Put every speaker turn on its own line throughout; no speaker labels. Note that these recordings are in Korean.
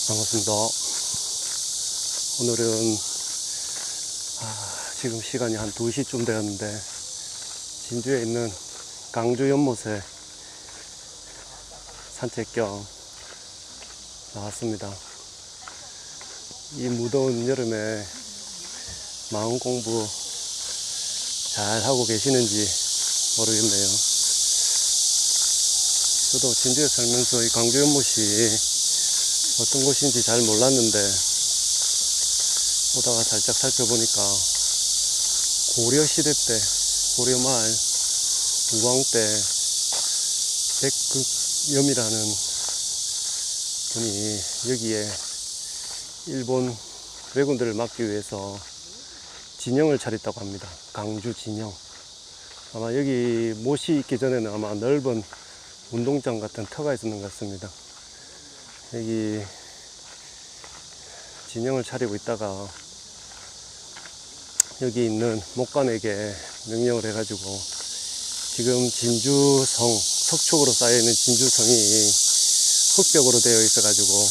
반갑습니다. 오늘은 지금 시간이 한 2시쯤 되었는데 진주에 있는 강주 연못에 산책 겸 나왔습니다. 이 무더운 여름에 마음 공부 잘 하고 계시는지 모르겠네요. 저도 진주에 살면서 이 강주 연못이 어떤 곳인지 잘 몰랐는데 오다가 살짝 살펴보니까 고려시대 때, 고려말 우왕 때 백극염이라는 분이 여기에 일본 왜군들을 막기 위해서 진영을 차렸다고 합니다. 강주 진영. 아마 여기 못이 있기 전에는 아마 넓은 운동장 같은 터가 있었는 것 같습니다. 여기 진영을 차리고 있다가 여기 있는 목간에게 명령을 해가지고 지금 진주성, 석축으로 쌓여있는 진주성이 흙벽으로 되어 있어가지고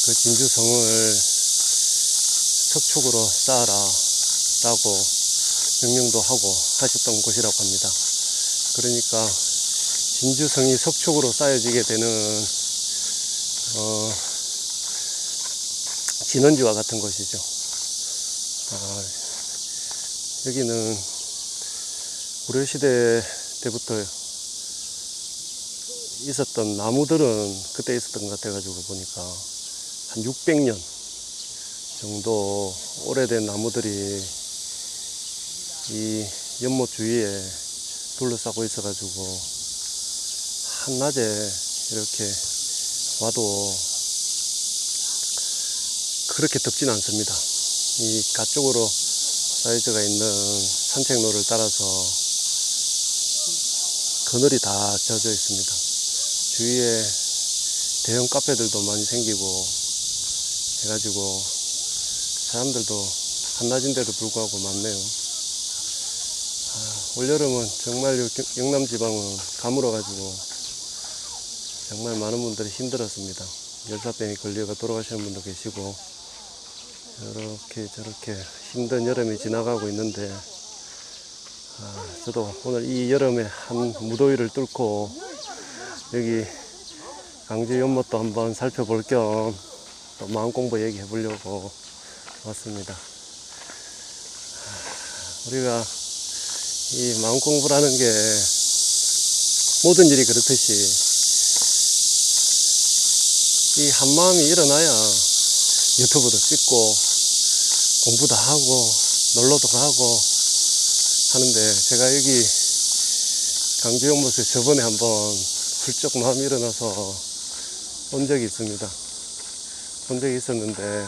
그 진주성을 석축으로 쌓아라 라고 명령도 하고 하셨던 곳이라고 합니다. 그러니까 진주성이 석축으로 쌓여지게 되는 진원지와 같은 것이죠. 여기는 고려시대 때부터 있었던 나무들은 그때 있었던 것 같아가지고 보니까 한 600년 정도 오래된 나무들이 이 연못 주위에 둘러싸고 있어가지고 한낮에 이렇게 와도 그렇게 덥진 않습니다. 이 가쪽으로 사이즈가 있는 산책로를 따라서 그늘이 다 젖어 있습니다. 주위에 대형 카페들도 많이 생기고 해가지고 사람들도 한낮인데도 불구하고 많네요. 올여름은 정말 영남지방은 가물어가지고 정말 많은 분들이 힘들었습니다. 열사병에 걸려가 돌아가시는 분도 계시고 이렇게 저렇게 힘든 여름이 지나가고 있는데 저도 오늘 이 여름에 한 무더위를 뚫고 여기 강주 연못도 한번 살펴볼 겸 또 마음 공부 얘기해 보려고 왔습니다. 우리가 이 마음 공부라는 게 모든 일이 그렇듯이 이 한마음이 일어나야 유튜브도 찍고 공부도 하고 놀러도 가고 하는데 제가 여기 강주 연못에 저번에 한번 훌쩍 마음이 일어나서 온 적이 있습니다. 온 적이 있었는데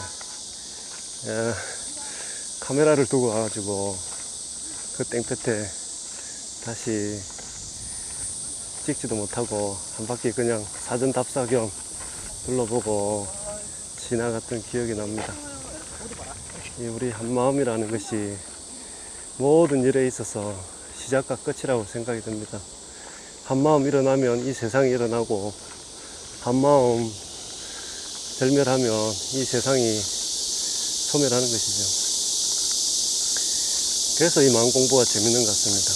카메라를 두고 와가지고 그 땡볕에 다시 찍지도 못하고 한 바퀴 그냥 사전 답사 겸 둘러보고 지나갔던 기억이 납니다. 우리 한마음이라는 것이 모든 일에 있어서 시작과 끝이라고 생각이 듭니다. 한마음 일어나면 이 세상이 일어나고 한마음 절멸하면 이 세상이 소멸하는 것이죠. 그래서 이 마음 공부가 재밌는 것 같습니다.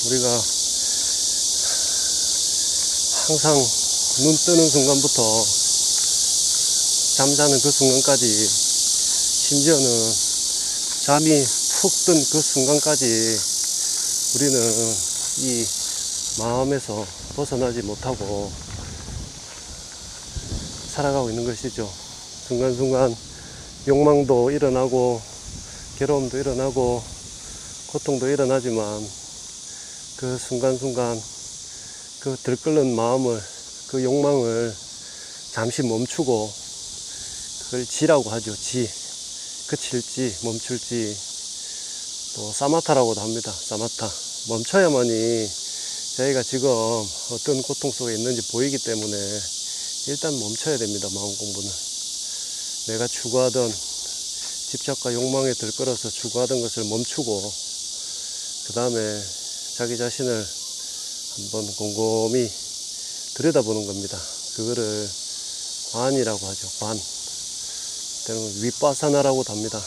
우리가 항상 눈 뜨는 순간부터 잠자는 그 순간까지 심지어는 잠이 푹 든 그 순간까지 우리는 이 마음에서 벗어나지 못하고 살아가고 있는 것이죠. 순간순간 욕망도 일어나고 괴로움도 일어나고 고통도 일어나지만 그 순간순간 그 들끓는 마음을, 그 욕망을 잠시 멈추고 그걸 지라고 하죠. 지. 그칠지 멈출지 또 사마타라고도 합니다. 사마타. 멈춰야만이 저희가 지금 어떤 고통 속에 있는지 보이기 때문에 일단 멈춰야 됩니다. 마음 공부는. 내가 추구하던 집착과 욕망에 들끓어서 추구하던 것을 멈추고 그 다음에 자기 자신을 한번 곰곰이 들여다보는 겁니다. 그거를 관이라고 하죠. 관. 때로는 윗바사나라고도 합니다.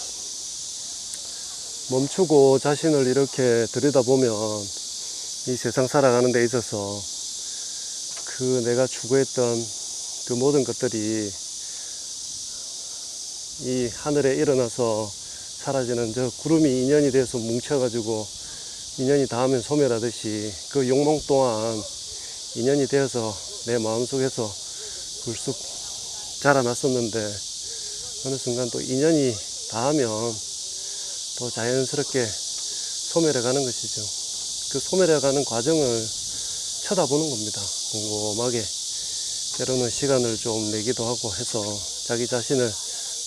멈추고 자신을 이렇게 들여다보면 이 세상 살아가는 데 있어서 그 내가 추구했던 그 모든 것들이 이 하늘에 일어나서 사라지는 저 구름이 인연이 돼서 뭉쳐가지고 인연이 닿으면 소멸하듯이 그 욕망 또한 인연이 되어서 내 마음속에서 불쑥 자라났었는데 어느 순간 또 인연이 닿으면 또 자연스럽게 소멸해가는 것이죠. 그 소멸해가는 과정을 쳐다보는 겁니다. 곰곰하게 때로는 시간을 좀 내기도 하고 해서 자기 자신을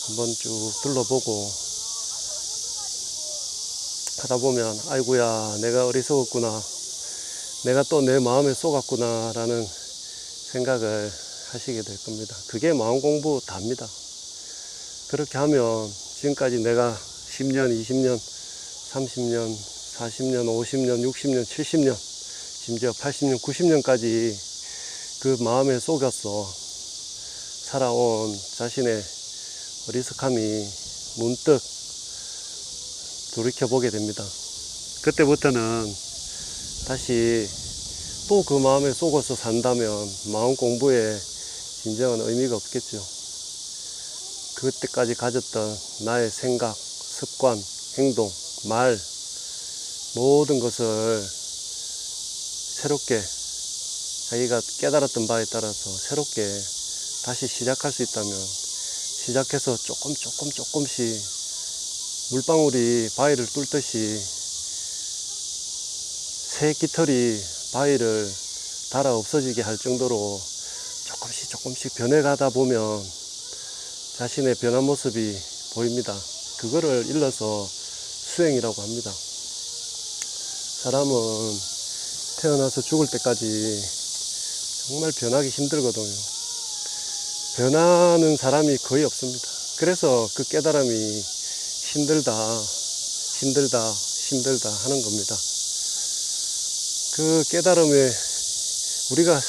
한번 쭉 둘러보고 하다 보면 아이고야 내가 어리석었구나, 내가 또 내 마음에 쏘갔구나 라는 생각을 하시게 될 겁니다. 그게 마음 공부 답니다. 그렇게 하면 지금까지 내가 10년, 20년, 30년, 40년, 50년, 60년, 70년, 심지어 80년, 90년까지 그 마음에 속였어 살아온 자신의 어리석함이 문득 돌이켜보게 됩니다. 그때부터는 다시 또 그 마음에 속아서 산다면 마음 공부에 진정한 의미가 없겠죠. 그때까지 가졌던 나의 생각, 습관, 행동, 말 모든 것을 새롭게 자기가 깨달았던 바에 따라서 새롭게 다시 시작할 수 있다면 시작해서 조금씩 물방울이 바위를 뚫듯이 새 깃털이 바위를 달아 없어지게 할 정도로 조금씩 변해가다 보면 자신의 변한 모습이 보입니다. 그거를 일러서 수행이라고 합니다. 사람은 태어나서 죽을 때까지 정말 변하기 힘들거든요. 변하는 사람이 거의 없습니다. 그래서 그 깨달음이 힘들다 하는 겁니다. 그 깨달음에 우리가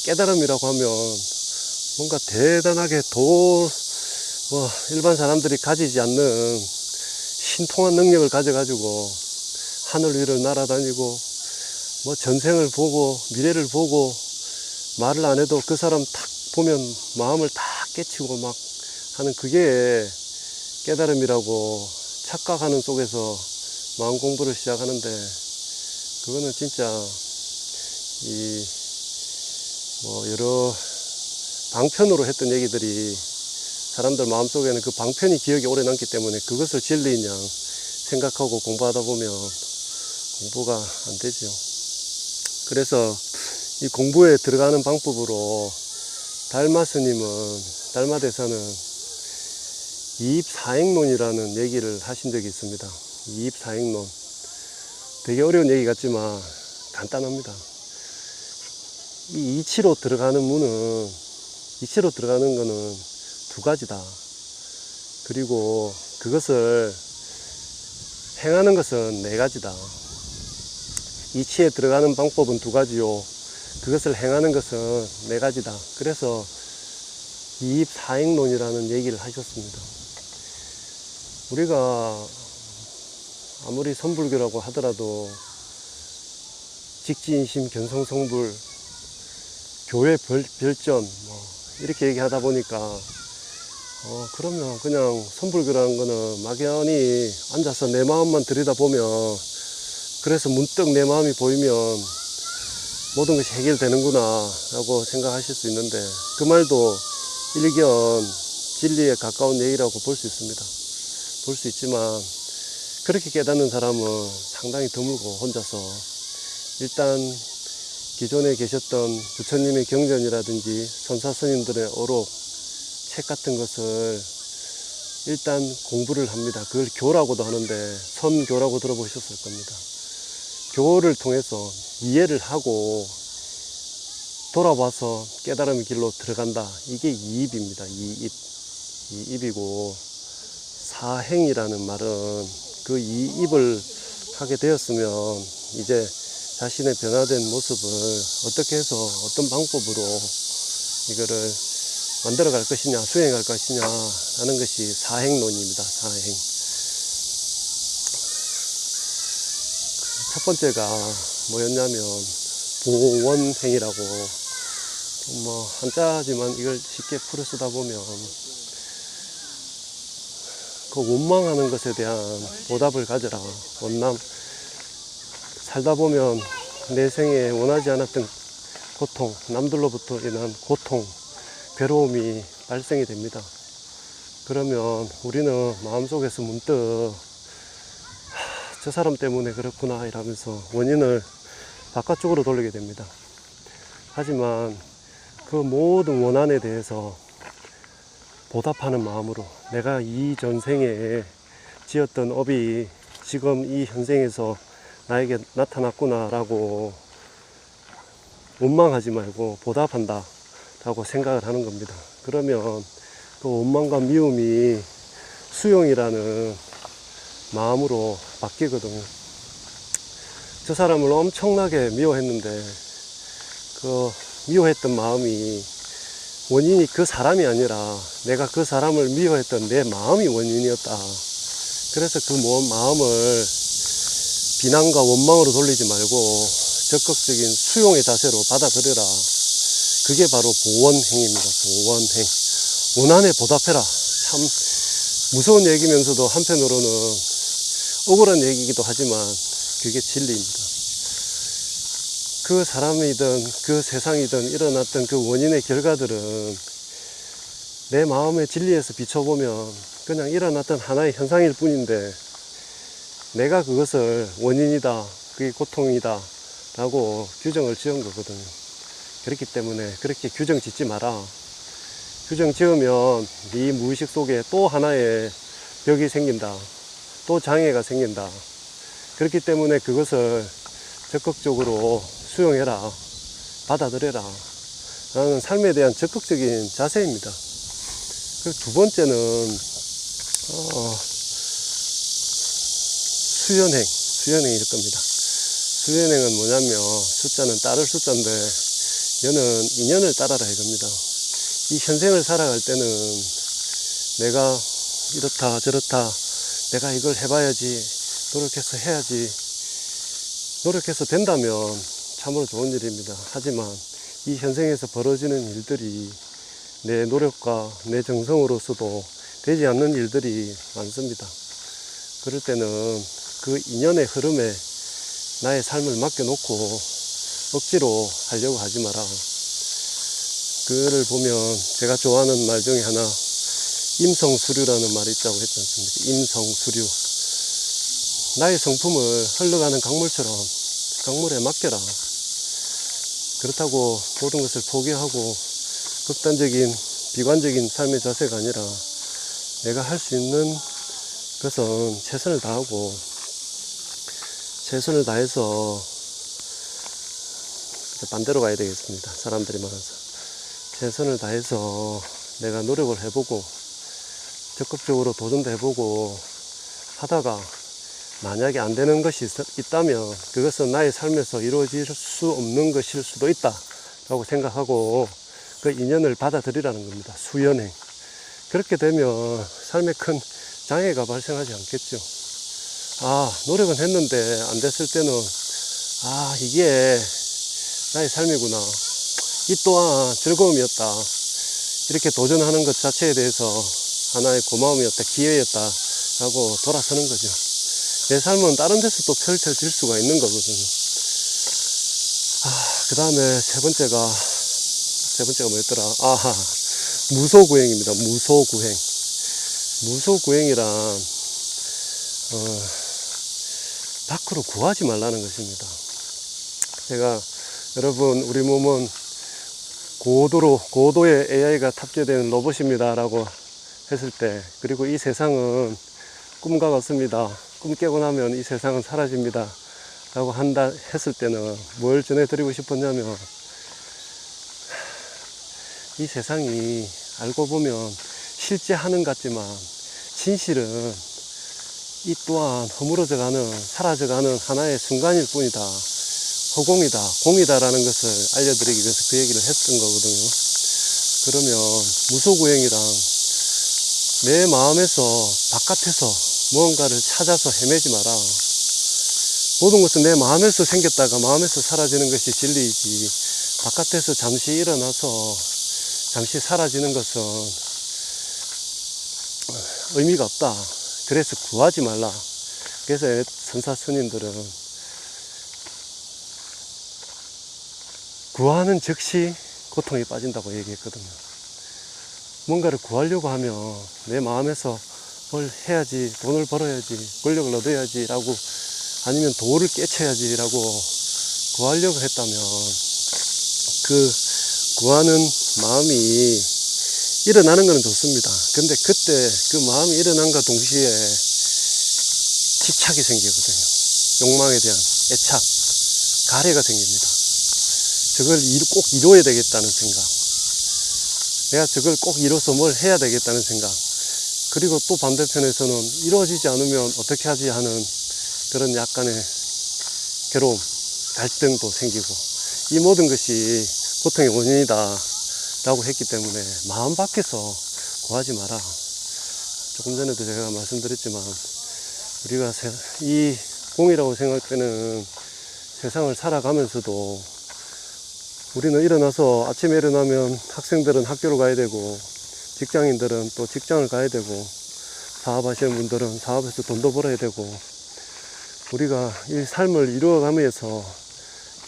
깨달음이라고 하면 뭔가 대단하게 일반 사람들이 가지지 않는 신통한 능력을 가져가지고 하늘 위를 날아다니고 전생을 보고 미래를 보고 말을 안 해도 그 사람 탁 보면 마음을 딱 깨치고 막 하는 그게 깨달음이라고 착각하는 속에서 마음 공부를 시작하는데 그거는 진짜 여러 방편으로 했던 얘기들이 사람들 마음속에는 그 방편이 기억에 오래 남기 때문에 그것을 진리인 양 생각하고 공부하다 보면 공부가 안 되죠. 그래서 이 공부에 들어가는 방법으로 달마 대사는 이입사행론이라는 얘기를 하신 적이 있습니다. 이입사행론. 되게 어려운 얘기 같지만 간단합니다. 이 이치로 들어가는 거는 두 가지다. 그리고 그것을 행하는 것은 네 가지다. 이치에 들어가는 방법은 두 가지요. 그것을 행하는 것은 네 가지다. 그래서 이입사행론이라는 얘기를 하셨습니다. 우리가 아무리 선불교라고 하더라도 직지인심 견성성불 교회 별전 이렇게 얘기하다 보니까 그러면 그냥 선불교라는 거는 막연히 앉아서 내 마음만 들여다보면 그래서 문득 내 마음이 보이면 모든 것이 해결되는구나 라고 생각하실 수 있는데 그 말도 일견 진리에 가까운 얘기라고 볼 수 있습니다. 볼 수 있지만 그렇게 깨닫는 사람은 상당히 드물고 혼자서 일단 기존에 계셨던 부처님의 경전이라든지 선사스님들의 어록, 책 같은 것을 일단 공부를 합니다. 그걸 교라고도 하는데 선교라고 들어보셨을 겁니다. 교를 통해서 이해를 하고 돌아와서 깨달음의 길로 들어간다. 이게 이입입니다. 이입이고 사행이라는 말은 그 이입을 하게 되었으면 이제 자신의 변화된 모습을 어떻게 해서 어떤 방법으로 이거를 만들어 갈 것이냐, 수행할 것이냐 하는 것이 사행론입니다. 사행. 첫 번째가 뭐였냐면 보원행이라고, 뭐 한자지만 이걸 쉽게 풀어 쓰다 보면 그 원망하는 것에 대한 보답을 가져라. 원남. 살다 보면 내 생에 원하지 않았던 고통, 남들로부터 인한 고통, 괴로움이 발생이 됩니다. 그러면 우리는 마음속에서 문득 저 사람 때문에 그렇구나 이러면서 원인을 바깥쪽으로 돌리게 됩니다. 하지만 그 모든 원한에 대해서 보답하는 마음으로 내가 이 전생에 지었던 업이 지금 이 현생에서 나에게 나타났구나 라고 원망하지 말고 보답한다 라고 생각을 하는 겁니다. 그러면 그 원망과 미움이 수용이라는 마음으로 바뀌거든요. 저 사람을 엄청나게 미워했는데 그 미워했던 마음이 원인이 그 사람이 아니라 내가 그 사람을 미워했던 내 마음이 원인이었다. 그래서 그 마음을 비난과 원망으로 돌리지 말고 적극적인 수용의 자세로 받아들여라. 그게 바로 보원행입니다. 보원행. 원한에 보답해라. 참 무서운 얘기면서도 한편으로는 억울한 얘기이기도 하지만 그게 진리입니다. 그 사람이든 그 세상이든 일어났던 그 원인의 결과들은 내 마음의 진리에서 비춰보면 그냥 일어났던 하나의 현상일 뿐인데 내가 그것을 원인이다, 그게 고통이다 라고 규정을 지은 거거든요. 그렇기 때문에 그렇게 규정 짓지 마라. 규정 지으면 네 무의식 속에 또 하나의 벽이 생긴다, 또 장애가 생긴다. 그렇기 때문에 그것을 적극적으로 수용해라, 받아들여라 라는 삶에 대한 적극적인 자세입니다. 그리고 두 번째는 수연행일 겁니다. 수연행은 뭐냐면 숫자는 따를 숫자인데 여는 인연을 따라라 이겁니다. 이 현생을 살아갈 때는 내가 이렇다 저렇다, 내가 이걸 해봐야지, 노력해서 해야지, 노력해서 된다면 참으로 좋은 일입니다. 하지만 이 현생에서 벌어지는 일들이 내 노력과 내 정성으로서도 되지 않는 일들이 많습니다. 그럴 때는 그 인연의 흐름에 나의 삶을 맡겨놓고 억지로 하려고 하지 마라. 그를 보면 제가 좋아하는 말 중에 하나, 임성수류라는 말이 있다고 했지 않습니까? 임성수류. 나의 성품을 흘러가는 강물처럼 강물에 맡겨라. 그렇다고 모든 것을 포기하고 극단적인 비관적인 삶의 자세가 아니라 내가 할 수 있는 것은 최선을 다하고 최선을 다해서 반대로 가야 되겠습니다. 사람들이 많아서 최선을 다해서 내가 노력을 해보고 적극적으로 도전도 해보고 하다가 만약에 안 되는 것이 있다면 그것은 나의 삶에서 이루어질 수 없는 것일 수도 있다 라고 생각하고 그 인연을 받아들이라는 겁니다. 수연행. 그렇게 되면 삶에 큰 장애가 발생하지 않겠죠. 노력은 했는데 안 됐을 때는 이게 나의 삶이구나, 이 또한 즐거움이었다, 이렇게 도전하는 것 자체에 대해서 하나의 고마움이었다, 기회였다 라고 돌아서는 거죠. 내 삶은 다른 데서 또 펼쳐질 수가 있는 거거든요. 그 다음에 세 번째가 뭐였더라? 무소구행입니다. 무소구행. 무소구행이란 밖으로 구하지 말라는 것입니다. 제가 여러분, 우리 몸은 고도의 AI가 탑재된 로봇입니다 라고 했을 때, 그리고 이 세상은 꿈과 같습니다, 꿈 깨고 나면 이 세상은 사라집니다 라고 했을 때는 뭘 전해드리고 싶었냐면, 이 세상이 알고 보면 실제 하는 같지만 진실은 이 또한 허물어져가는, 사라져가는 하나의 순간일 뿐이다, 허공이다, 공이다 라는 것을 알려드리기 위해서 그 얘기를 했던 거거든요. 그러면 무소구행이랑 내 마음에서 바깥에서 무언가를 찾아서 헤매지 마라. 모든 것은 내 마음에서 생겼다가 마음에서 사라지는 것이 진리이지, 바깥에서 잠시 일어나서 잠시 사라지는 것은 의미가 없다. 그래서 구하지 말라. 그래서 선사 스님들은 구하는 즉시 고통에 빠진다고 얘기했거든요. 뭔가를 구하려고 하면 내 마음에서 뭘 해야지, 돈을 벌어야지, 권력을 얻어야지 라고, 아니면 도를 깨쳐야지 라고 구하려고 했다면 그 구하는 마음이 일어나는 것은 좋습니다. 근데 그때 그 마음이 일어난과 동시에 집착이 생기거든요. 욕망에 대한 애착, 가래가 생깁니다. 저걸 꼭 이루어야 되겠다는 생각, 내가 저걸 꼭 이뤄서 뭘 해야 되겠다는 생각, 그리고 또 반대편에서는 이루어지지 않으면 어떻게 하지 하는 그런 약간의 괴로움, 갈등도 생기고, 이 모든 것이 고통의 원인이다 라고 했기 때문에 마음 밖에서 구하지 마라. 조금 전에도 제가 말씀드렸지만 우리가 이 공이라고 생각되는 세상을 살아가면서도 우리는 일어나서 아침에 일어나면 학생들은 학교를 가야 되고, 직장인들은 또 직장을 가야 되고, 사업하시는 분들은 사업에서 돈도 벌어야 되고, 우리가 이 삶을 이루어가면서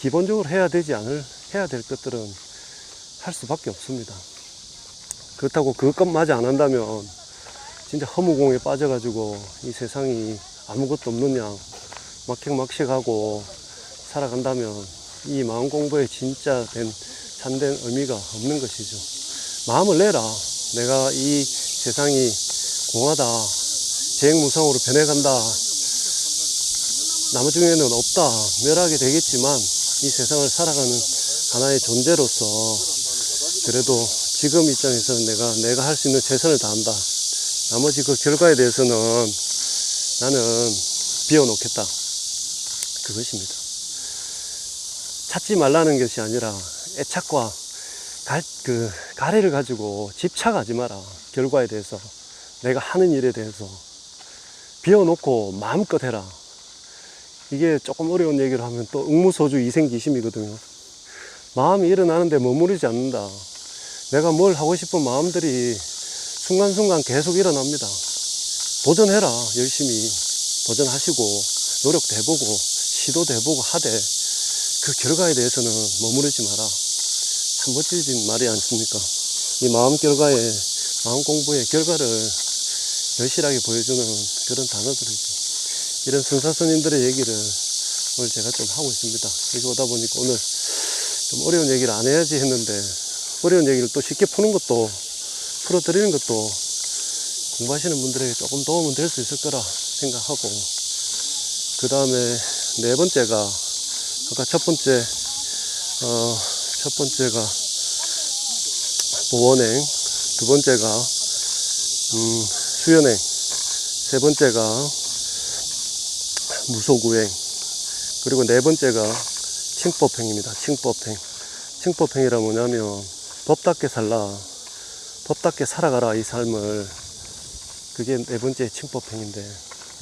기본적으로 해야 될 것들은 할 수밖에 없습니다. 그렇다고 그것마저 안 한다면 진짜 허무공에 빠져가지고 이 세상이 아무것도 없는 양 막행막식하고 살아간다면 이 마음 공부에 진짜 참된 의미가 없는 것이죠. 마음을 내라. 내가 이 세상이 공하다, 재행무상으로 변해간다, 나무 중에는 없다, 멸하게 되겠지만 이 세상을 살아가는 하나의 존재로서 그래도 지금 입장에서는 내가 할 수 있는 최선을 다한다. 나머지 그 결과에 대해서는 나는 비워놓겠다. 그것입니다. 찾지 말라는 것이 아니라 애착과 가래를 가지고 집착하지 마라. 결과에 대해서, 내가 하는 일에 대해서 비워놓고 마음껏 해라. 이게 조금 어려운 얘기를 하면 또 응무소주 이생기심이거든요. 마음이 일어나는데 머무르지 않는다. 내가 뭘 하고 싶은 마음들이 순간순간 계속 일어납니다. 도전해라. 열심히 도전하시고 노력도 해보고 시도도 해보고 하되 그 결과에 대해서는 머무르지 마라. 참 멋진 말이 않습니까? 이 마음 결과에, 마음 공부의 결과를 열실하게 보여주는 그런 단어들이죠. 이런 선사스님들의 얘기를 오늘 제가 좀 하고 있습니다. 여기 오다 보니까 오늘 좀 어려운 얘기를 안 해야지 했는데, 어려운 얘기를 또 쉽게 풀어드리는 것도 공부하시는 분들에게 조금 도움은 될 수 있을 거라 생각하고, 그 다음에 네 번째가, 아까 첫 번째가 보원행, 두 번째가 수연행, 세 번째가 무소구행, 그리고 네 번째가 칭법행입니다. 칭법행이란 뭐냐면 법답게 살라, 법답게 살아가라 이 삶을. 그게 네 번째 칭법행인데,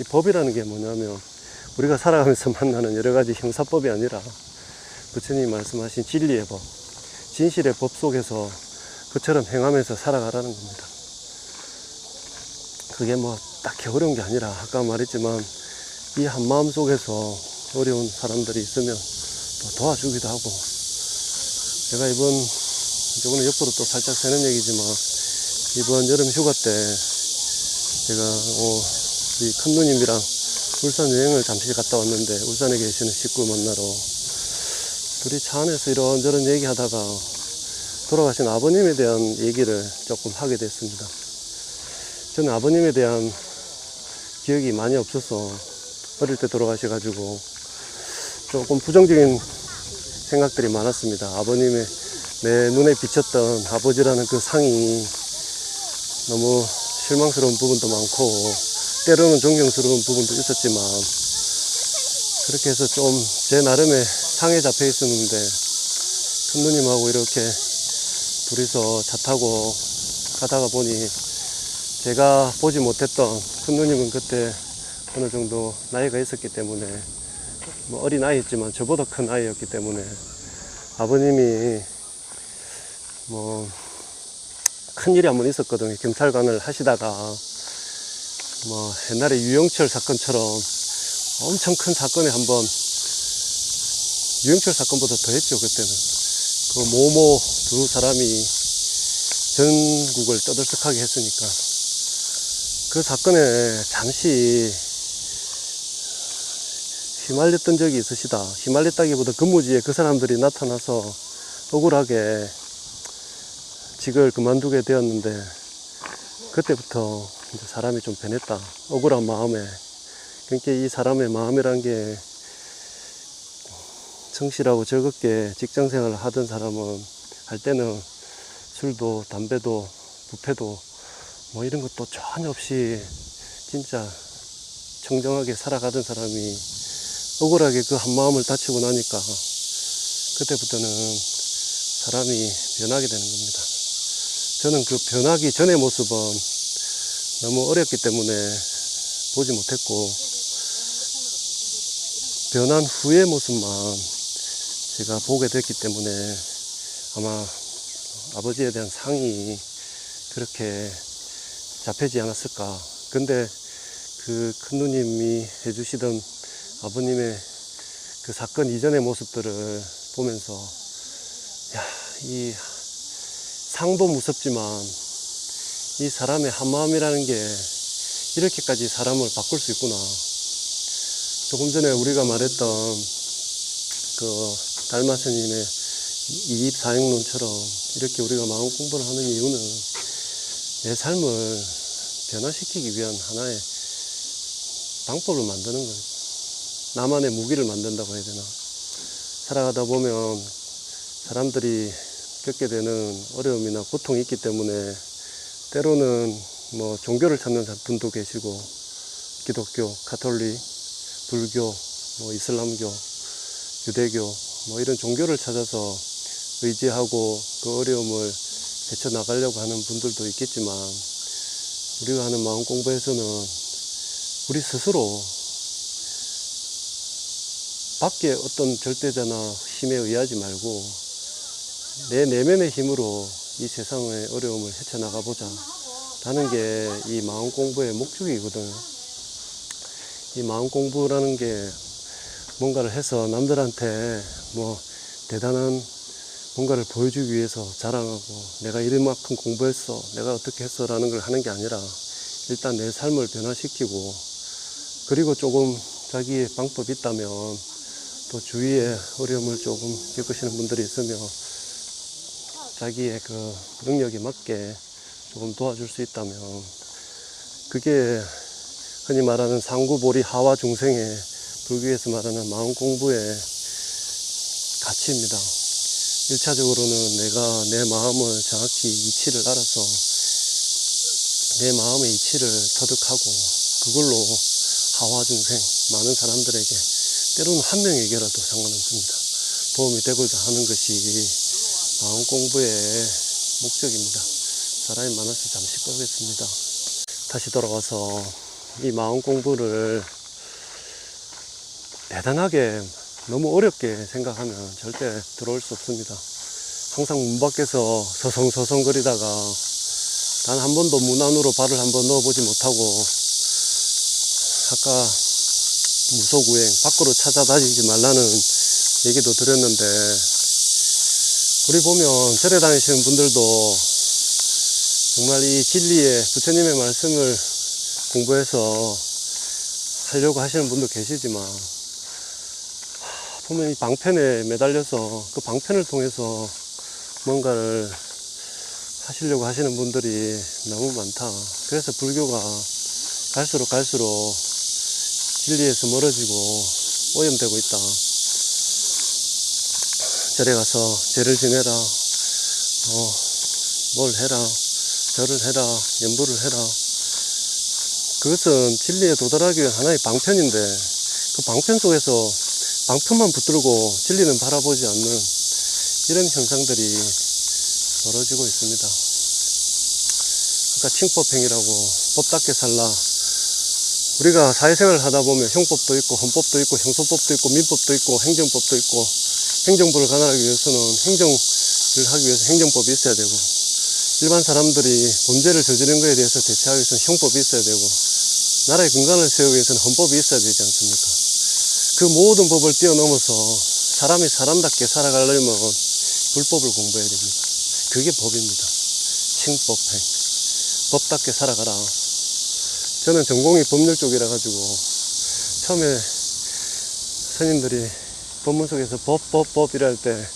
이 법이라는 게 뭐냐면 우리가 살아가면서 만나는 여러 가지 형사법이 아니라 부처님이 말씀하신 진리의 법, 진실의 법 속에서 그처럼 행하면서 살아가라는 겁니다. 그게 뭐 딱히 어려운 게 아니라 아까 말했지만 이 한마음 속에서 어려운 사람들이 있으면 또 도와주기도 하고, 제가 이번에 옆으로 또 살짝 새는 얘기지만, 이번 여름 휴가 때 제가 우리 큰 누님이랑 울산 여행을 잠시 갔다 왔는데, 울산에 계시는 식구 만나러 둘이 차 안에서 이런저런 얘기하다가 돌아가신 아버님에 대한 얘기를 조금 하게 됐습니다. 저는 아버님에 대한 기억이 많이 없어서 어릴 때 돌아가셔가지고 조금 부정적인 생각들이 많았습니다. 아버님의 내 눈에 비쳤던 아버지라는 그 상이 너무 실망스러운 부분도 많고 때로는 존경스러운 부분도 있었지만, 그렇게 해서 좀 제 나름의 상에 잡혀 있었는데 큰 누님하고 이렇게 둘이서 차 타고 가다가 보니 제가 보지 못했던 큰 누님은 그때 어느 정도 나이가 있었기 때문에 뭐 어린 아이였지만 저보다 큰 아이였기 때문에 아버님이 뭐 큰일이 한번 있었거든요. 경찰관을 하시다가 뭐 옛날에 유영철 사건처럼 엄청 큰 사건에 한번 유영철 사건보다 더 했죠. 그때는 그 모모 두 사람이 전국을 떠들썩하게 했으니까 그 사건에 잠시 휘말렸던 적이 있으시다. 휘말렸다기보다 근무지에 그 사람들이 나타나서 억울하게 직을 그만두게 되었는데 그때부터 이제 사람이 좀 변했다. 억울한 마음에. 그러니까 이 사람의 마음이란 게 성실하고 즐겁게 직장 생활을 하던 사람은 할 때는 술도 담배도 부패도 뭐 이런 것도 전혀 없이 진짜 청정하게 살아가던 사람이 억울하게 그 한 마음을 다치고 나니까 그때부터는 사람이 변하게 되는 겁니다. 저는 그 변하기 전의 모습은 너무 어렸기 때문에 보지 못했고 변한 후의 모습만 제가 보게 됐기 때문에 아마 아버지에 대한 상이 그렇게 잡히지 않았을까. 근데 그 큰 누님이 해주시던 아버님의 그 사건 이전의 모습들을 보면서 야, 이 상도 무섭지만 이 사람의 한마음이라는 게 이렇게까지 사람을 바꿀 수 있구나. 조금 전에 우리가 말했던 그 달마 스님의 이입사행론처럼 이렇게 우리가 마음 공부를 하는 이유는 내 삶을 변화시키기 위한 하나의 방법을 만드는 거예요. 나만의 무기를 만든다고 해야 되나. 살아가다 보면 사람들이 겪게 되는 어려움이나 고통이 있기 때문에 때로는 뭐 종교를 찾는 분도 계시고 기독교, 가톨릭, 불교, 뭐 이슬람교, 유대교 뭐 이런 종교를 찾아서 의지하고 그 어려움을 헤쳐나가려고 하는 분들도 있겠지만 우리가 하는 마음 공부에서는 우리 스스로 밖에 어떤 절대자나 힘에 의하지 말고 내 내면의 힘으로 이 세상의 어려움을 헤쳐나가 보자 라는 게 이 마음 공부의 목적이거든요. 이 마음 공부라는 게 뭔가를 해서 남들한테 뭐 대단한 뭔가를 보여주기 위해서 자랑하고 내가 이만큼 공부했어, 내가 어떻게 했어 라는 걸 하는 게 아니라 일단 내 삶을 변화시키고 그리고 조금 자기의 방법이 있다면 또 주위에 어려움을 조금 겪으시는 분들이 있으면 자기의 그 능력에 맞게 조금 도와줄 수 있다면 그게 흔히 말하는 상구보리 하와 중생의 불교에서 말하는 마음 공부의 가치입니다. 1차적으로는 내가 내 마음을 정확히 이치를 알아서 내 마음의 이치를 터득하고 그걸로 하와 중생 많은 사람들에게 때로는 한 명에게라도 상관없습니다. 도움이 되고자 하는 것이 마음 공부의 목적입니다. 사람이 많아서 잠시 끄겠습니다. 다시 돌아와서 이 마음 공부를 대단하게 너무 어렵게 생각하면 절대 들어올 수 없습니다. 항상 문 밖에서 서성서성거리다가 단 한 번도 문 안으로 발을 한번 넣어보지 못하고 아까 무소구행 밖으로 찾아다니지 말라는 얘기도 드렸는데 우리 보면 절에 다니시는 분들도 정말 이 진리의 부처님의 말씀을 공부해서 하려고 하시는 분도 계시지만 보면 이 방편에 매달려서 그 방편을 통해서 뭔가를 하시려고 하시는 분들이 너무 많다. 그래서 불교가 갈수록 진리에서 멀어지고 오염되고 있다. 절에 가서 죄를 지내라, 뭘 해라, 절을 해라, 연부를 해라. 그것은 진리에 도달하기 위한 하나의 방편인데 그 방편 속에서 방편만 붙들고 진리는 바라보지 않는 이런 현상들이 벌어지고 있습니다. 아까 칭법행위라고 법답게 살라. 우리가 사회생활을 하다 보면 형법도 있고 헌법도 있고 형소법도 있고 민법도 있고 행정법도 있고, 행정부를 관할하기 위해서는 행정을 하기 위해서 행정법이 있어야 되고, 일반 사람들이 범죄를 저지른 것에 대해서 대처하기 위해서는 형법이 있어야 되고, 나라의 근간을 세우기 위해서는 헌법이 있어야 되지 않습니까? 그 모든 법을 뛰어넘어서 사람이 사람답게 살아가려면 불법을 공부해야 됩니다. 그게 법입니다. 칭법행. 법답게 살아가라. 저는 전공이 법률 쪽이라 가지고 처음에 스님들이 법문 속에서 법 이랄 때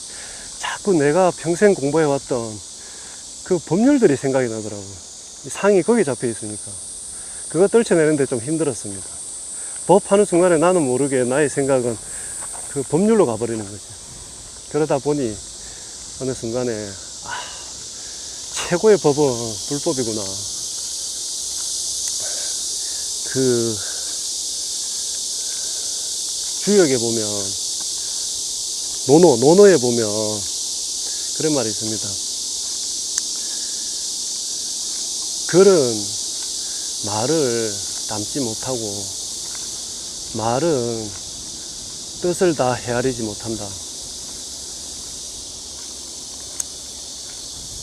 자꾸 내가 평생 공부해왔던 그 법률들이 생각이 나더라고요. 상이 거기 잡혀 있으니까 그거 떨쳐내는데 좀 힘들었습니다. 법 하는 순간에 나는 모르게 나의 생각은 그 법률로 가버리는 거죠. 그러다 보니 어느 순간에 최고의 법은 불법이구나. 그 주역에 보면 노노에 보면 그런 말이 있습니다. 글은 말을 담지 못하고 말은 뜻을 다 헤아리지 못한다.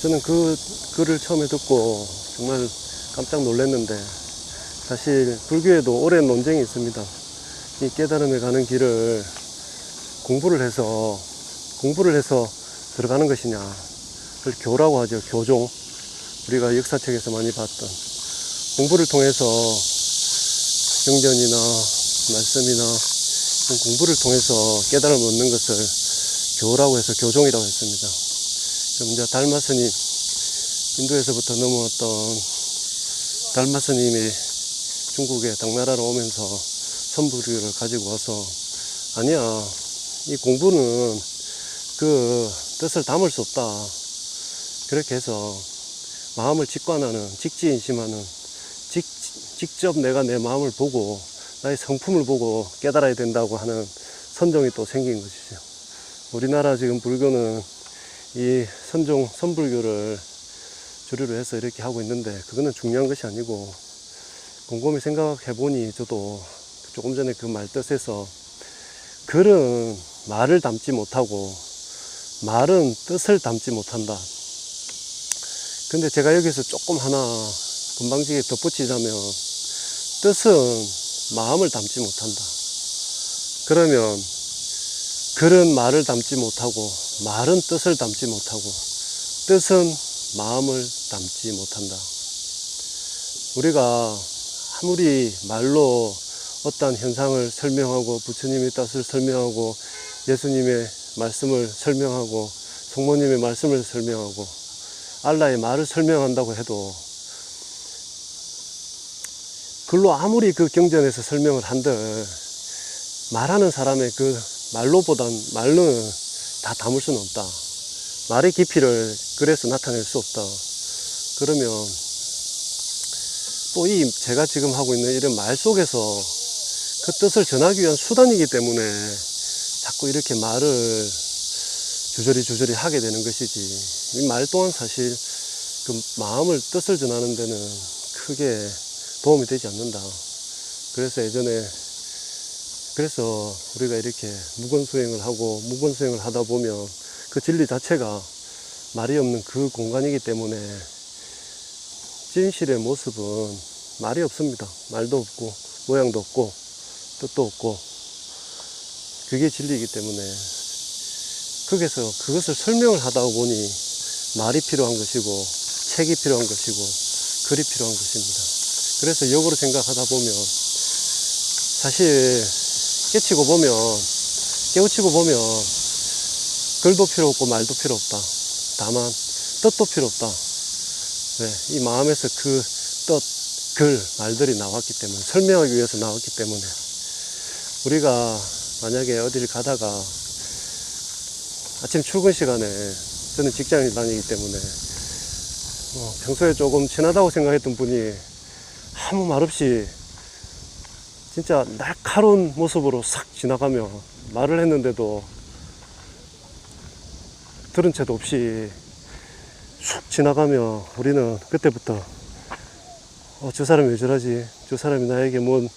저는 그 글을 처음에 듣고 정말 깜짝 놀랐는데, 사실 불교에도 오랜 논쟁이 있습니다. 이 깨달음에 가는 길을 공부를 해서 들어가는 것이냐, 그걸 교라고 하죠. 교종. 우리가 역사책에서 많이 봤던, 공부를 통해서 경전이나 말씀이나 공부를 통해서 깨달음을 얻는 것을 교라고 해서 교종이라고 했습니다. 그럼 이제 달마 스님, 인도에서부터 넘어왔던 달마 스님이 중국의 당나라로 오면서 선불교를 가지고 와서, 아니야, 이 공부는 그 뜻을 담을 수 없다. 그렇게 해서 마음을 직관하는, 직지인심하는, 직접 내가 내 마음을 보고 나의 성품을 보고 깨달아야 된다고 하는 선종이 또 생긴 것이죠. 우리나라 지금 불교는 이 선불교를 주류로 해서 이렇게 하고 있는데, 그거는 중요한 것이 아니고, 곰곰이 생각해 보니 저도 조금 전에 그 말 뜻에서, 글은 말을 담지 못하고 말은 뜻을 담지 못한다. 근데 제가 여기서 조금 하나 금방지게 덧붙이자면, 뜻은 마음을 담지 못한다. 그러면 글은 말을 담지 못하고 말은 뜻을 담지 못하고 뜻은 마음을 담지 못한다. 우리가 아무리 말로 어떠한 현상을 설명하고 부처님의 뜻을 설명하고 예수님의 말씀을 설명하고 성모님의 말씀을 설명하고 알라의 말을 설명한다고 해도, 글로 아무리 그 경전에서 설명을 한들 말하는 사람의 그 말로는 다 담을 수는 없다. 말의 깊이를 글에서 나타낼 수 없다. 그러면 또 제가 지금 하고 있는 이런 말 속에서 그 뜻을 전하기 위한 수단이기 때문에 자꾸 이렇게 말을 주저리 하게 되는 것이지, 이 말 또한 사실 그 마음을, 뜻을 전하는 데는 크게 도움이 되지 않는다. 그래서 그래서 우리가 이렇게 무건수행을 하고, 무건수행을 하다 보면 그 진리 자체가 말이 없는 그 공간이기 때문에 진실의 모습은 말이 없습니다. 말도 없고 모양도 없고 뜻도 없고, 그게 진리이기 때문에 거기서 그것을 설명을 하다 보니 말이 필요한 것이고 책이 필요한 것이고 글이 필요한 것입니다. 그래서 역으로 생각하다 보면 사실 깨우치고 보면 글도 필요 없고 말도 필요 없다. 다만 뜻도 필요 없다. 왜? 이 마음에서 그 뜻, 글, 말들이 나왔기 때문에, 설명하기 위해서 나왔기 때문에, 우리가 만약에 어디를 가다가 아침 출근 시간에, 저는 직장에 다니기 때문에 평소에 조금 친하다고 생각했던 분이 아무 말 없이 진짜 날카로운 모습으로 싹 지나가며 말을 했는데도 들은 채도 없이 쑥 지나가면 우리는 그때부터 저 사람이 왜 저러지? 저 사람이 나에게 뭐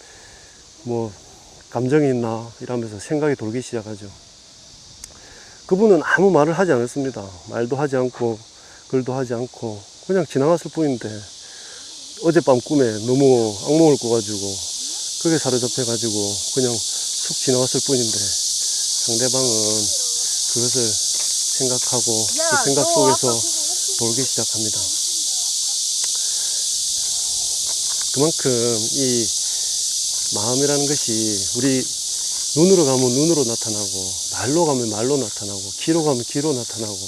감정이 있나? 이러면서 생각이 돌기 시작하죠. 그분은 아무 말을 하지 않았습니다. 말도 하지 않고 글도 하지 않고 그냥 지나갔을 뿐인데 어젯밤 꿈에 너무 악몽을 꿔가지고 그게 사로잡혀가지고 그냥 쑥 지나갔을 뿐인데 상대방은 그것을 생각하고 그 생각 속에서 돌기 시작합니다. 그만큼 이 마음이라는 것이 우리 눈으로 가면 눈으로 나타나고 말로 가면 말로 나타나고 귀로 가면 귀로 나타나고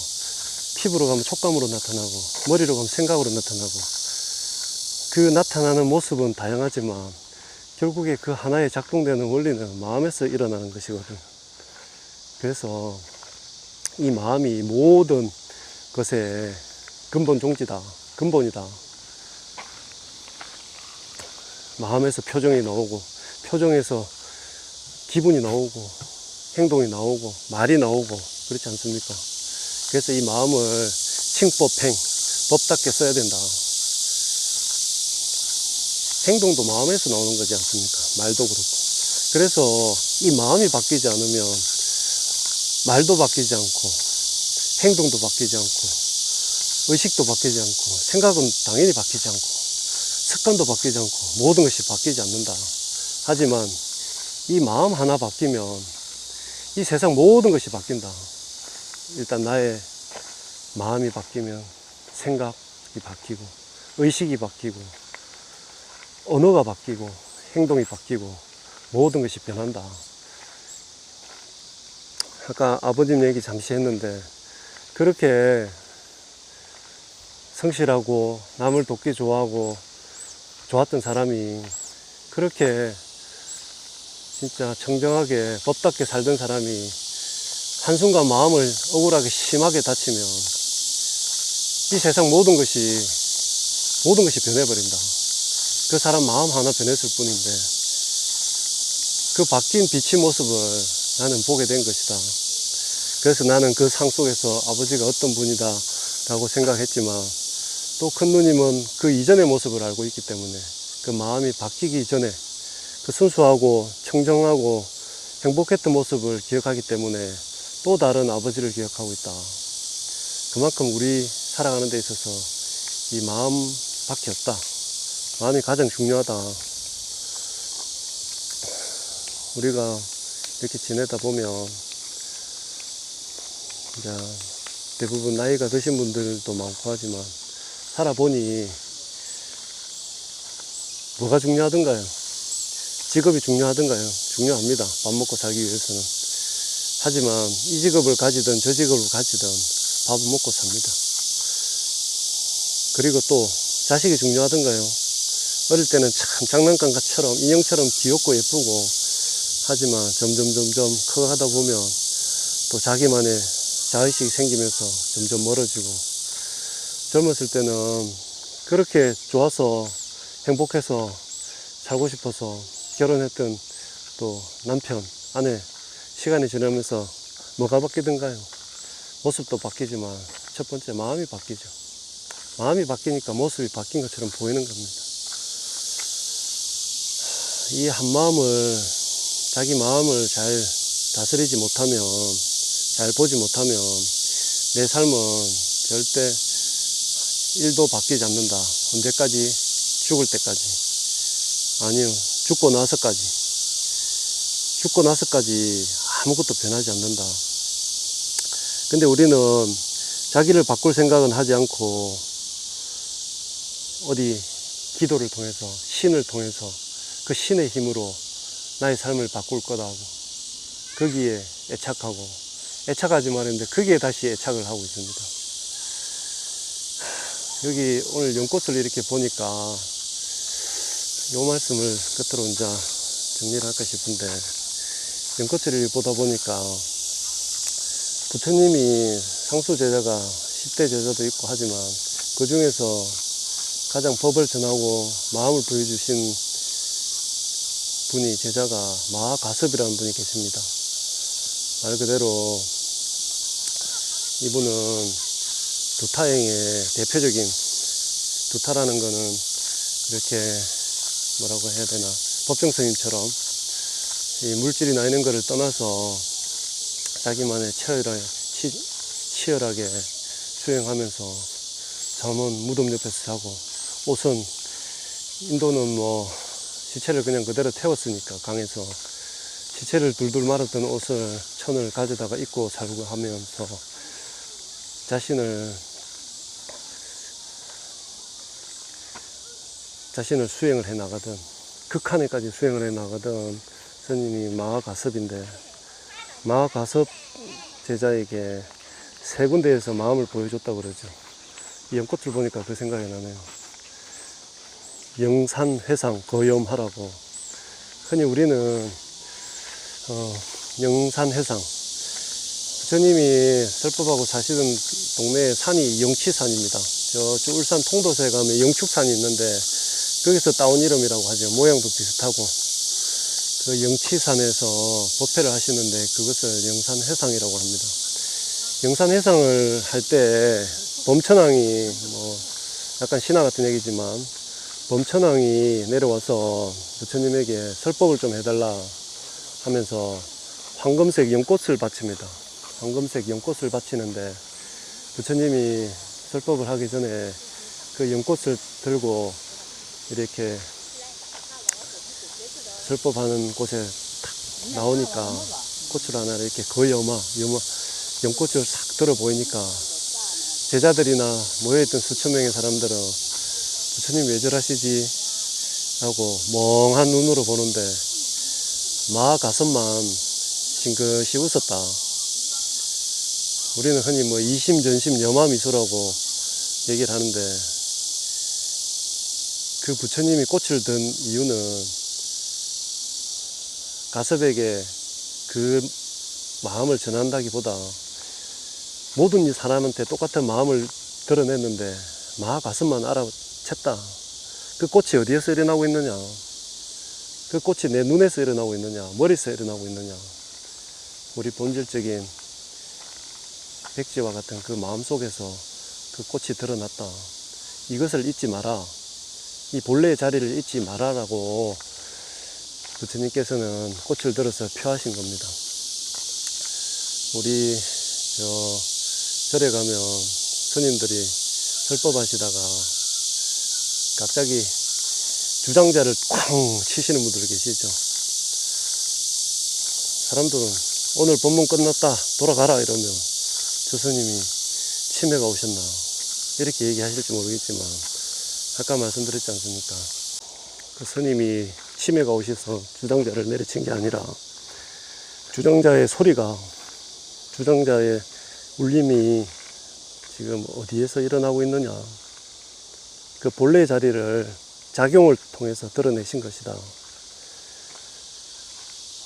피부로 가면 촉감으로 나타나고 머리로 가면 생각으로 나타나고 그 나타나는 모습은 다양하지만 결국에 그 하나에 작동되는 원리는 마음에서 일어나는 것이거든. 그래서 이 마음이 모든 것의 근본 종지다, 근본이다. 마음에서 표정이 나오고 표정에서 기분이 나오고 행동이 나오고 말이 나오고 그렇지 않습니까? 그래서 이 마음을 칭법행, 법답게 써야 된다. 행동도 마음에서 나오는 거지 않습니까? 말도 그렇고. 그래서 이 마음이 바뀌지 않으면 말도 바뀌지 않고 행동도 바뀌지 않고 의식도 바뀌지 않고 생각은 당연히 바뀌지 않고 습관도 바뀌지 않고 모든 것이 바뀌지 않는다. 하지만 이 마음 하나 바뀌면 이 세상 모든 것이 바뀐다. 일단 나의 마음이 바뀌면 생각이 바뀌고 의식이 바뀌고 언어가 바뀌고 행동이 바뀌고 모든 것이 변한다. 아까 아버님 얘기 잠시 했는데 그렇게 성실하고 남을 돕기 좋아하고 좋았던 사람이 그렇게 진짜 청정하게 법답게 살던 사람이 한순간 마음을 억울하게 심하게 다치면 이 세상 모든 것이 변해버린다. 그 사람 마음 하나 변했을 뿐인데 그 바뀐 빛의 모습을 나는 보게 된 것이다. 그래서 나는 그 상 속에서 아버지가 어떤 분이다 라고 생각했지만 또 큰 누님은 그 이전의 모습을 알고 있기 때문에 그 마음이 바뀌기 전에 그 순수하고 청정하고 행복했던 모습을 기억하기 때문에 또 다른 아버지를 기억하고 있다. 그만큼 우리 살아가는 데 있어서 이 마음밖에 없다. 마음이 가장 중요하다. 우리가 이렇게 지내다 보면 이제 대부분 나이가 드신 분들도 많고 하지만 살아보니 뭐가 중요하던가요? 직업이 중요하던가요? 중요합니다. 밥 먹고 살기 위해서는. 하지만 이 직업을 가지든 저 직업을 가지든 밥은 먹고 삽니다. 그리고 또 자식이 중요하던가요? 어릴 때는 참 장난감처럼 인형처럼 귀엽고 예쁘고 하지만 점점 커가다 보면 또 자기만의 자의식이 생기면서 점점 멀어지고 젊었을 때는 그렇게 좋아서 행복해서 살고 싶어서 결혼했던 또 남편, 아내 시간이 지나면서 뭐가 바뀌던가요? 모습도 바뀌지만 첫 번째 마음이 바뀌죠. 마음이 바뀌니까 모습이 바뀐 것처럼 보이는 겁니다. 이 한 마음을 자기 마음을 잘 다스리지 못하면 잘 보지 못하면 내 삶은 절대 1도 바뀌지 않는다. 언제까지? 죽을 때까지. 아니요. 죽고 나서까지 아무것도 변하지 않는다. 근데 우리는 자기를 바꿀 생각은 하지 않고 어디 기도를 통해서 신을 통해서 그 신의 힘으로 나의 삶을 바꿀 거다 하고 거기에 애착하지 말았는데 거기에 다시 애착을 하고 있습니다. 여기 오늘 연꽃을 이렇게 보니까 요 말씀을 끝으로 이제 정리를 할까 싶은데 연꽃을 보다 보니까 부처님이 상수 제자가 10대 제자도 있고 하지만 그 중에서 가장 법을 전하고 마음을 보여주신 분이 제자가 마하가섭이라는 분이 계십니다. 말 그대로 이분은 두타행의 대표적인, 두타라는 거는 이렇게 뭐라고 해야 되나, 법정스님처럼 이 물질이나 이런 거를 떠나서 자기만의 치열하게 수행하면서 잠은 무덤 옆에서 자고, 옷은 인도는 뭐 시체를 그냥 그대로 태웠으니까 강에서 시체를 둘둘 말았던 옷을 천을 가져다가 입고 살고 하면서 자신을 수행을 해 나가던, 극한에까지 수행을 해 나가던 스님이 마하가섭인데, 마하가섭 제자에게 세 군데에서 마음을 보여줬다고 그러죠. 이 연꽃을 보니까 그 생각이 나네요. 영산회상 거염하라고. 흔히 우리는 영산회상, 부처님이 설법하고 사시던 동네에 산이 영치산입니다. 저쪽 울산 통도서에 가면 영축산이 있는데 거기서 따온 이름이라고 하죠. 모양도 비슷하고. 그 영치산에서 법회를 하시는데 그것을 영산회상이라고 합니다. 영산회상을 할 때 범천왕이, 뭐 약간 신화 같은 얘기지만, 범천왕이 내려와서 부처님에게 설법을 좀 해달라 하면서 황금색 연꽃을 바칩니다. 황금색 연꽃을 바치는데 부처님이 설법을 하기 전에 그 연꽃을 들고 이렇게 설법하는 곳에 탁 나오니까 꽃을 하나 이렇게 연꽃을 싹 들어 보이니까 제자들이나 모여있던 수천 명의 사람들은 부처님 왜 저러시지? 하고 멍한 눈으로 보는데 마하가섭만 싱긋이 웃었다. 우리는 흔히 뭐 이심전심 여마미소라고 얘기를 하는데, 그 부처님이 꽃을 든 이유는 가섭에게 그 마음을 전한다기보다 모든 사람한테 똑같은 마음을 드러냈는데 마하가섭만 알아챘다. 그 꽃이 어디에서 일어나고 있느냐? 그 꽃이 내 눈에서 일어나고 있느냐? 머리에서 일어나고 있느냐? 우리 본질적인 백지와 같은 그 마음 속에서 그 꽃이 드러났다. 이것을 잊지 마라. 이 본래의 자리를 잊지 마라라고 부처님께서는 꽃을 들어서 표하신 겁니다. 우리 절에 가면 스님들이 설법하시다가 갑자기 주장자를 쾅 치시는 분들 계시죠. 사람들은 오늘 법문 끝났다 돌아가라 이러면 저 스님이 치매가 오셨나 이렇게 얘기하실지 모르겠지만, 아까 말씀드렸지 않습니까? 그 스님이 치매가 오셔서 주장자를 내려친 게 아니라 주장자의 소리가, 주장자의 울림이 지금 어디에서 일어나고 있느냐, 그 본래의 자리를 작용을 통해서 드러내신 것이다.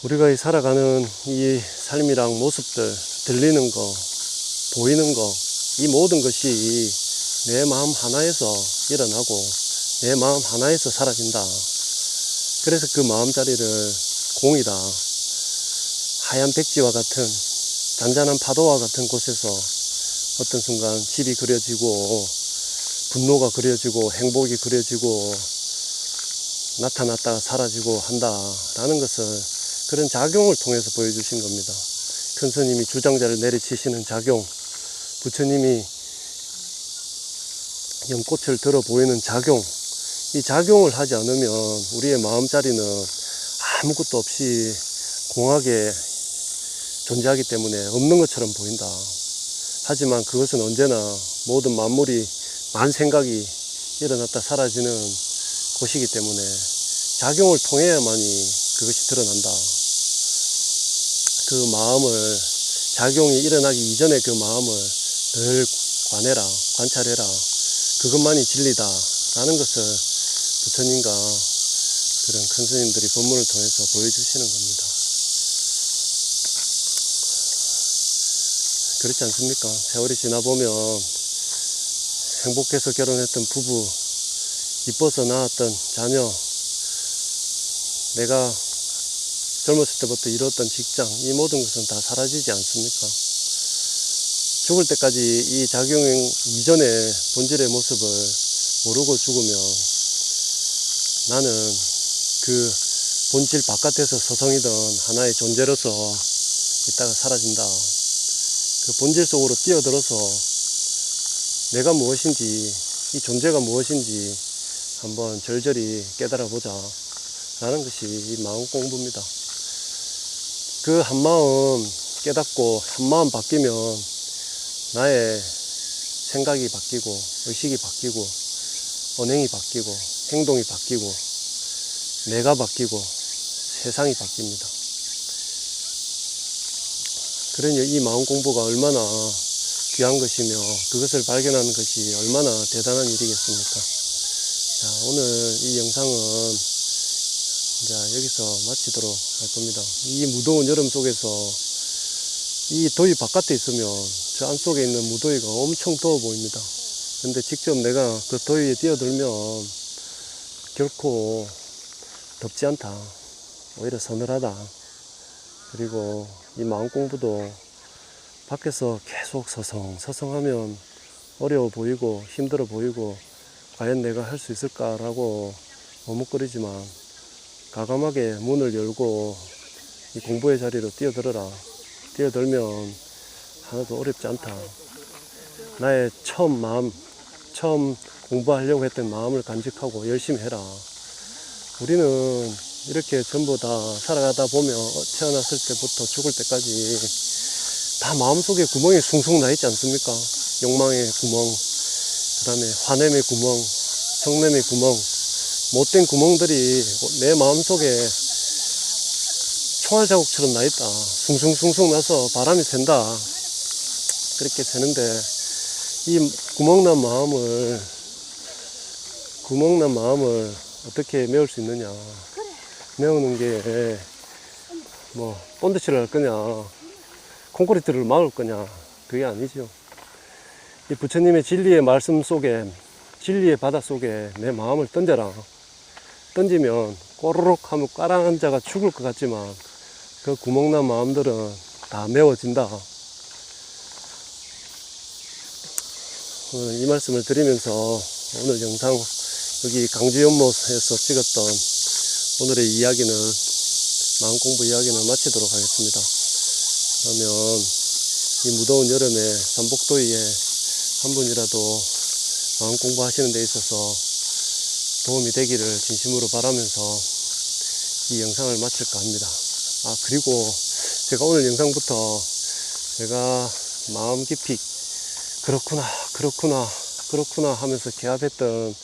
우리가 살아가는 이 삶이랑 모습들, 들리는 거, 보이는 거, 이 모든 것이 내 마음 하나에서 일어나고 내 마음 하나에서 사라진다. 그래서 그 마음자리를 공이다, 하얀 백지와 같은 잔잔한 파도와 같은 곳에서 어떤 순간 집이 그려지고 분노가 그려지고 행복이 그려지고 나타났다가 사라지고 한다라는 것을 그런 작용을 통해서 보여주신 겁니다. 큰 스님이 주장자를 내리치시는 작용, 부처님이 연꽃을 들어 보이는 작용, 이 작용을 하지 않으면 우리의 마음자리는 아무것도 없이 공하게 존재하기 때문에 없는 것처럼 보인다. 하지만 그것은 언제나 모든 만물이 만생각이 일어났다 사라지는 곳이기 때문에 작용을 통해야만이 그것이 드러난다. 그 마음을, 작용이 일어나기 이전에 그 마음을 늘 관해라, 관찰해라. 그것만이 진리다 라는 것을 부처님과 그런 큰 스님들이 법문을 통해서 보여주시는 겁니다. 그렇지 않습니까? 세월이 지나보면 행복해서 결혼했던 부부, 이뻐서 낳았던 자녀, 내가 젊었을 때부터 이뤘던 직장, 이 모든 것은 다 사라지지 않습니까? 죽을 때까지 이 작용 이전의 본질의 모습을 모르고 죽으면 나는 그 본질 바깥에서 서성이던 하나의 존재로서 있다가 사라진다. 그 본질 속으로 뛰어들어서 내가 무엇인지, 이 존재가 무엇인지 한번 절절히 깨달아 보자 라는 것이 이 마음 공부입니다. 그 한마음 깨닫고 한마음 바뀌면 나의 생각이 바뀌고 의식이 바뀌고 언행이 바뀌고 행동이 바뀌고 내가 바뀌고 세상이 바뀝니다. 그러니 이 마음 공부가 얼마나 귀한 것이며 그것을 발견하는 것이 얼마나 대단한 일이겠습니까? 자, 오늘 이 영상은 이제 여기서 마치도록 할 겁니다. 이 무더운 여름 속에서 이 더위 바깥에 있으면 저 안속에 있는 무더위가 엄청 더워 보입니다. 근데 직접 내가 그 더위에 뛰어들면 결코 덥지 않다. 오히려 서늘하다. 그리고 이 마음 공부도 밖에서 계속 서성하면 어려워 보이고 힘들어 보이고 과연 내가 할 수 있을까라고 머뭇거리지만 과감하게 문을 열고 이 공부의 자리로 뛰어들어라. 뛰어들면 하나도 어렵지 않다. 나의 처음 공부하려고 했던 마음을 간직하고 열심히 해라. 우리는 이렇게 전부 다 살아가다 보면 태어났을 때부터 죽을 때까지 다 마음속에 구멍이 숭숭 나 있지 않습니까? 욕망의 구멍, 그 다음에 화냄의 구멍, 성냄의 구멍, 못된 구멍들이 내 마음속에 총알 자국처럼 나 있다. 숭숭숭숭 나서 바람이 샌다. 그렇게 새는데 이 구멍난 마음을 어떻게 메울 수 있느냐. 메우는 게 뭐 본드칠을 할 거냐 콘크리트를 막을 거냐 그게 아니죠. 이 부처님의 진리의 말씀 속에 진리의 바다 속에 내 마음을 던져라. 던지면 꼬르륵 하면 깔아앉아가 죽을 것 같지만 그 구멍난 마음들은 다 메워진다. 오늘 이 말씀을 드리면서 오늘 영상 여기 강주 연못에서 찍었던 오늘의 이야기는 마음 공부 이야기는 마치도록 하겠습니다. 그러면 이 무더운 여름에 삼복더위에 한 분이라도 마음 공부하시는 데 있어서 도움이 되기를 진심으로 바라면서 이 영상을 마칠까 합니다. 아, 그리고 제가 오늘 영상부터 제가 마음 깊이 그렇구나 하면서 개합했던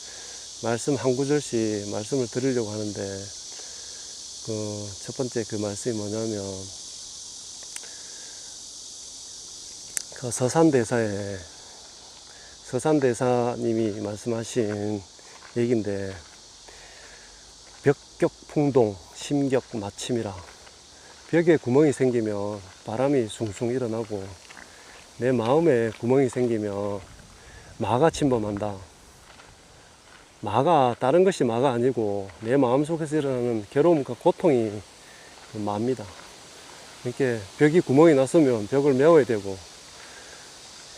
말씀 한 구절씩 말씀을 드리려고 하는데 첫 번째 그 말씀이 뭐냐면 그 서산대사님이 말씀하신 얘기인데 벽격풍동 심격마침이라. 벽에 구멍이 생기면 바람이 숭숭 일어나고 내 마음에 구멍이 생기면 마가 침범한다. 마가 다른 것이 마가 아니고 내 마음속에서 일어나는 괴로움과 고통이 마입니다. 이렇게 벽이 구멍이 났으면 벽을 메워야 되고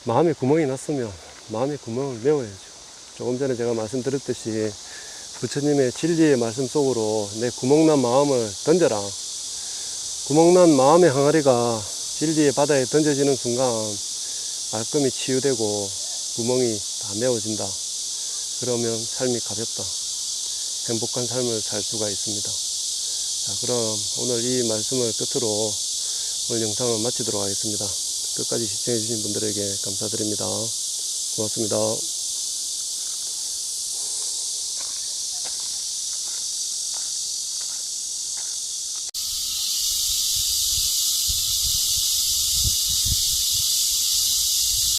마음에 구멍이 났으면 마음의 구멍을 메워야죠. 조금 전에 제가 말씀드렸듯이 부처님의 진리의 말씀 속으로 내 구멍난 마음을 던져라. 구멍난 마음의 항아리가 진리의 바다에 던져지는 순간 말끔히 치유되고 구멍이 다 메워진다. 그러면 삶이 가볍다. 행복한 삶을 살 수가 있습니다. 자, 그럼 오늘 이 말씀을 끝으로 오늘 영상을 마치도록 하겠습니다. 끝까지 시청해 주신 분들에게 감사드립니다. 고맙습니다.